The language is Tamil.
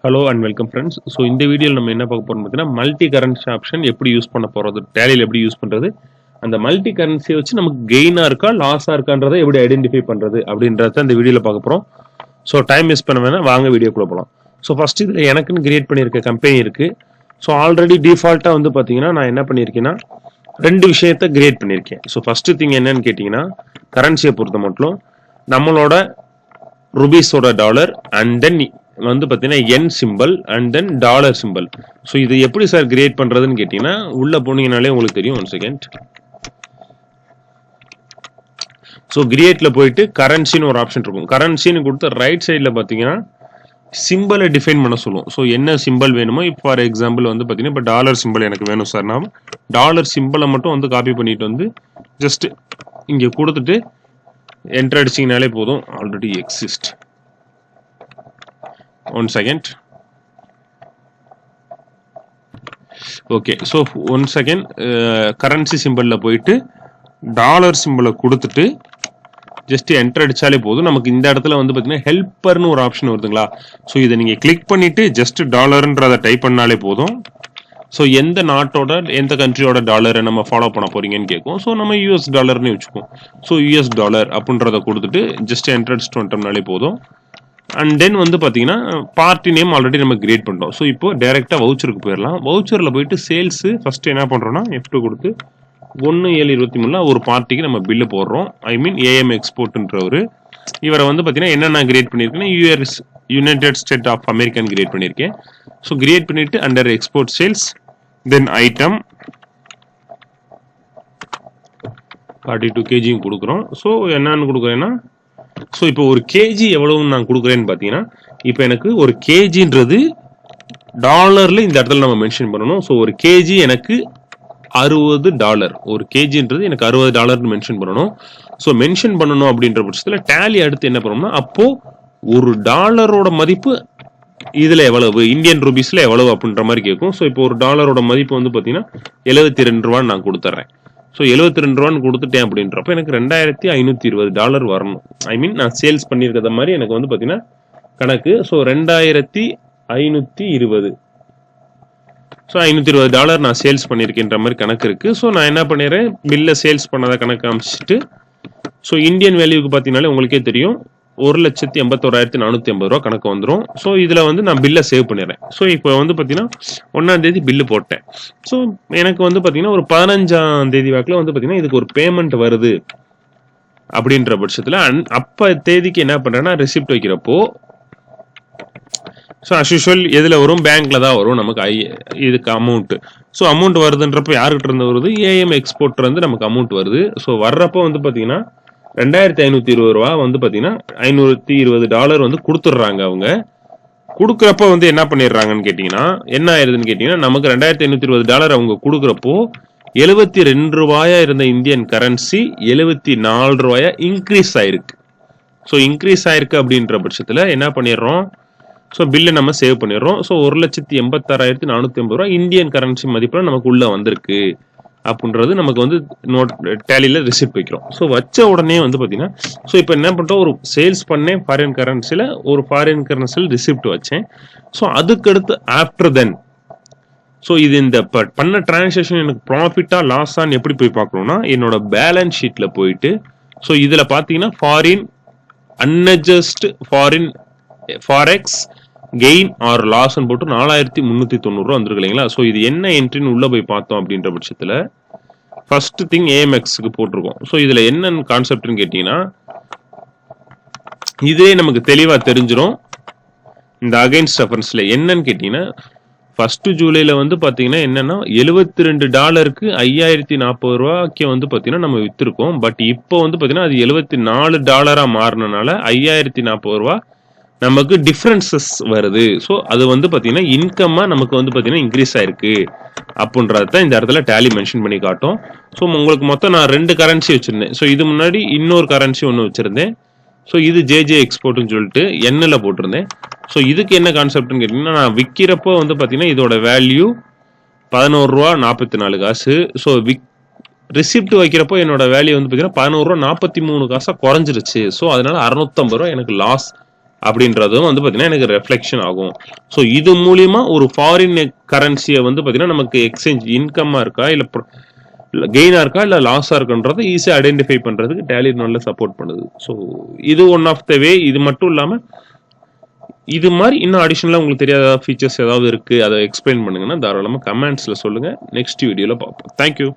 Hello and welcome friends. So இந்த வீடியோவில் நம்ம என்ன பார்க்க போகிறோம் பார்த்தீங்கன்னா, மல்டி கரன்சி ஆப்ஷன் எப்படி யூஸ் பண்ண போகிறது, டேலியில் எப்படி யூஸ் பண்ணுறது, அந்த மல்டி கரன்சியை வச்சு நமக்கு கெயினாக இருக்கா லாஸாக இருக்கான்றதை எப்படி ஐடென்டிஃபை பண்ணுறது அப்படின்றத இந்த வீடியோவில் பார்க்க போகிறோம். ஸோ டைம் வேஸ்ட் பண்ண வேணால் வாங்க வீடியோக்குள்ளே போகலாம். ஸோ ஃபஸ்ட்டு இதில் எனக்குன்னு கிரியேட் பண்ணியிருக்க கம்பெனி இருக்குது. ஸோ ஆல்ரெடி டிஃபால்ட்டாக வந்து பார்த்தீங்கன்னா நான் என்ன பண்ணியிருக்கேன்னா ரெண்டு விஷயத்த கிரியேட் பண்ணியிருக்கேன். ஸோ ஃபஸ்ட்டு திங் என்னன்னு கேட்டிங்கன்னா, கரன்சியை பொறுத்த மட்டும் நம்மளோட ருபீஸோட டாலர் அண்ட் தென் வந்து பார்த்தீங்கன்னா என் symbol and then dollar symbol. So இது எப்படி சார் கிரியேட் பண்ணுறதுன்னு கேட்டிங்கன்னா, உள்ளே போனீங்கனாலே உங்களுக்கு தெரியும். 1 செகண்ட். ஸோ கிரியேட்டில் போயிட்டு கரன்சின்னு ஒரு ஆப்ஷன் இருக்கும். கரன்சின்னு கொடுத்து ரைட் சைடில் பார்த்தீங்கன்னா சிம்பிளை டிஃபைன் பண்ண சொல்லுவோம். ஸோ என்ன சிம்பிள் வேணுமோ, இப்போ ஃபார் எக்ஸாம்பிள் வந்து பார்த்தீங்கன்னா இப்போ டாலர் சிம்பிள் எனக்கு வேணும் சார். நான் டாலர் சிம்பிளை மட்டும் வந்து காப்பி பண்ணிட்டு வந்து ஜஸ்ட் இங்கே கொடுத்துட்டு என்டர் அடிச்சிங்கனாலே போதும். Already exist. 1 second. Okay. So 1 second. Currency சிம்பிளில் போயிட்டு டாலர் சிம்பிளை கொடுத்துட்டு ஜஸ்ட் என்டர் அடிச்சாலே போதும். நமக்கு இந்த இடத்துல வந்து பார்த்தீங்கன்னா ஹெல்ப்பர்னு ஒரு ஆப்ஷன் வருதுங்களா. ஸோ இதை நீங்கள் கிளிக் பண்ணிட்டு ஜஸ்ட் டாலர்ன்றதை டைப் பண்ணாலே போதும். ஸோ எந்த நாட்டோட எந்த கண்ட்ரியோட டாலரை நம்ம ஃபாலோ பண்ண போறீங்கன்னு கேட்கும். ஸோ நம்ம யூஎஸ் டாலர்னு வச்சுக்கோம். ஸோ யூஎஸ் டாலர் அப்படின்றத கொடுத்துட்டு ஜஸ்ட் என்டர் அடிச்சுட்டு வந்துட்டோம்னாலே போதும். அண்ட் தென் வந்து பார்த்தீங்கன்னா பார்ட்டி நேம் ஆல்ரெடி நம்ம கிரியேட் பண்ணிட்டோம். ஸோ இப்போ டேரெக்டாக வவுச்சருக்கு போயிடலாம். வவுச்சரில் போயிட்டு சேல்ஸு ஃபஸ்ட்டு என்ன பண்ணுறோம்னா F2 கொடுத்து 1/7/23 ஒரு பார்ட்டிக்கு நம்ம பில்லு போடுறோம். ஐ மீன் ஏஎம் எக்ஸ்போர்ட்ன்றவர் இவரை வந்து பார்த்தீங்கன்னா என்னென்ன கிரியேட் பண்ணியிருக்கேன்னா United State of American create பண்ணியிருக்கேன். ஸோ கிரியேட் பண்ணிட்டு under export sales then item 42 kg கொடுக்குறோம். ஸோ என்னன்னு கொடுக்குறேன்னா, ஸோ இப்போ ஒரு கேஜி எவ்வளவுன்னு நான் கொடுக்குறேன்னு பார்த்தீங்கன்னா, இப்போ எனக்கு ஒரு கேஜின்றது டாலரில் இந்த இடத்துல நம்ம மென்ஷன் பண்ணணும். ஸோ ஒரு கேஜி எனக்கு $60. ஒரு கேஜின்றது எனக்கு $60 மென்ஷன் பண்ணணும். ஸோ மென்ஷன் பண்ணணும் அப்படின்ற பட்சத்தில் டேலி அடுத்து என்ன பண்ணணும்னா, அப்போ ஒரு டாலரோட மதிப்பு இதில் எவ்வளவு, இந்தியன் ருபீஸில் எவ்வளவு அப்படின்ற மாதிரி கேட்கும். ஸோ இப்போ ஒரு டாலரோட மதிப்பு வந்து பார்த்தீங்கன்னா $72 நான் கொடுத்துட்றேன். ஸோ $72 கொடுத்துட்டேன் அப்படின்றப்ப எனக்கு $2520 வரணும். ஐ மீன் நான் சேல்ஸ் பண்ணியிருக்கிறத மாதிரி எனக்கு வந்து பார்த்தீங்கன்னா கணக்கு. ஸோ 2520. ஸோ $520 நான் சேல்ஸ் பண்ணியிருக்கின்ற மாதிரி கணக்கு இருக்குது. ஸோ நான் என்ன பண்ணிடுறேன், பில்லை சேல்ஸ் பண்ணாத கணக்கு அமைச்சிட்டு, ஸோ இந்தியன் வேல்யூக்கு பார்த்தீங்கன்னாலே உங்களுக்கே தெரியும் 1,81,450 கணக்கு வந்துடும். ஸோ இதில் வந்து நான் பில்லை சேவ் பண்ணிடுறேன். ஸோ இப்போ வந்து பார்த்தீங்கன்னா 1ஆம் தேதி பில்லு போட்டேன். ஸோ எனக்கு வந்து பார்த்தீங்கன்னா ஒரு 15ஆம் தேதி வாக்கில் வந்து பார்த்தீங்கன்னா இதுக்கு ஒரு பேமெண்ட் வருது அப்படின்ற பட்சத்தில் அப்போ தேதிக்கு என்ன பண்ணுறேன்னா ரெசிப்ட் வைக்கிறப்போ, ஸோ அஸ் யூஷுவல் எதில் வரும், பேங்க்ல தான் வரும் நமக்கு இதுக்கு அமௌண்ட்டு. ஸோ அமௌண்ட் வருதுன்றப்போ யாருக்கிட்ட இருந்து வருது, ஏஎம் எக்ஸ்போர்ட்ல இருந்து நமக்கு அமௌண்ட் வருது. ஸோ வர்றப்போ வந்து பார்த்தீங்கன்னா $2520 வந்து பார்த்தீங்கன்னா $520 வந்து கொடுத்துட்றாங்க. அவங்க கொடுக்குறப்ப வந்து என்ன பண்ணிடுறாங்கன்னு கேட்டிங்கன்னா, என்ன ஆயிருதுன்னு கேட்டிங்கன்னா, நமக்கு $2520 அவங்க கொடுக்குறப்போ $72 இருந்த இந்தியன் கரன்சி $74 இன்க்ரீஸ் ஆயிருக்கு. ஸோ இன்க்ரீஸ் ஆயிருக்கு அப்படின்ற பட்சத்தில் என்ன பண்ணிடுறோம், ஸோ பில்லை நம்ம சேவ் பண்ணிடுறோம். ஸோ 1,86,450 இந்தியன் கரன்சி மதிப்பில் நமக்கு உள்ளே வந்திருக்கு அப்படின்றது நமக்கு வந்து டேலியில் ரிசிப்ட் வைக்கிறோம். ஸோ வச்ச உடனே வந்து பார்த்தீங்கன்னா, ஸோ இப்போ என்ன பண்ணிட்டோம், ஒரு சேல்ஸ் பண்ணேன் ஃபாரின் கரன்சியில், ஒரு ஃபாரின் கரன்சியில் ரிசிப்ட் வச்சேன். ஸோ அதுக்கடுத்து ஆஃப்டர் தென், ஸோ இது இந்த பண்ண டிரான்சாக்ஷன் எனக்கு ப்ராஃபிட்டாக லாஸான்னு எப்படி போய் பார்க்கணும்னா, என்னோட பேலன்ஸ் ஷீட்டில் போயிட்டு, ஸோ இதில் பார்த்தீங்கன்னா foreign unadjust foreign forex gain or லாஸ்ன்னு போட்டு $4,390 வந்துருக்கு இல்லைங்களா. ஸோ இது என்ன என்ட்ரின்னு உள்ள போய் பார்த்தோம் அப்படின்ற பட்சத்தில் ஃபர்ஸ்ட் திங் ஏஎம்எக்ஸ்க்கு போட்டிருக்கோம். ஸோ இதில் என்ன கான்செப்ட்னு கேட்டிங்கன்னா, இதே நமக்கு தெளிவாக தெரிஞ்சிடும். இந்த அகைன்ஸ்ட் ரெஃபரன்ஸில் என்னன்னு கேட்டிங்கன்னா, 1 ஜூலைல வந்து பார்த்தீங்கன்னா என்னன்னா $72 $5,040 வந்து பார்த்தீங்கன்னா நம்ம விற்றுருக்கோம். பட் இப்போ வந்து பார்த்தீங்கன்னா அது $74 மாறினால $5,040 நமக்கு டிஃப்ரென்சஸ் வருது. ஸோ அது வந்து பார்த்தீங்கன்னா இன்கம்மாக நமக்கு வந்து பார்த்தீங்கன்னா இன்க்ரீஸ் ஆயிருக்கு அப்படின்றது தான் இந்த இடத்துல டேலி மென்ஷன் பண்ணி காட்டும். ஸோ உங்களுக்கு மொத்தம் நான் 2 கரன்சி வச்சுருந்தேன். ஸோ இது முன்னாடி இன்னொரு கரன்சி ஒன்று வச்சுருந்தேன். ஸோ இது ஜேஜே எக்ஸ்போர்ட்னு சொல்லிட்டு எண்ணில் போட்டிருந்தேன். ஸோ இதுக்கு என்ன கான்செப்ட்னு கேட்டிங்கன்னா, நான் விற்கிறப்போ வந்து பார்த்தீங்கன்னா இதோட வேல்யூ $11.44. ஸோ ரிசிப்ட் வைக்கிறப்போ என்னோட வேல்யூ வந்து பார்த்தீங்கன்னா $11.43 குறைஞ்சிருச்சு. ஸோ அதனால $650 எனக்கு லாஸ் அப்படின்றதும் வந்து பார்த்தீங்கன்னா எனக்கு ரெஃப்ளெக்ஷன் ஆகும். ஸோ இது மூலியமா ஒரு ஃபாரின் கரன்சியை வந்து பார்த்தீங்கன்னா நமக்கு எக்ஸ்சேஞ்ச் இன்கம்மா இருக்கா இல்லை கெயினா இருக்கா இல்லை லாஸா இருக்குன்றதை ஈஸியாக ஐடென்டிஃபை பண்றதுக்கு டேலி நல்லா சப்போர்ட் பண்ணுது. ஸோ இது ஒன் ஆஃப் த வே. இது மட்டும் இல்லாமல் இது மாதிரி இன்னும் அடிஷனலாக உங்களுக்கு தெரியாத ஃபீச்சர்ஸ் ஏதாவது இருக்கு, அதை எக்ஸ்பிளைன் பண்ணுங்கன்னா தாராளமாக கமெண்ட்ஸ்ல சொல்லுங்க. நெக்ஸ்ட் வீடியோவில் பார்ப்போம். தேங்க்யூ.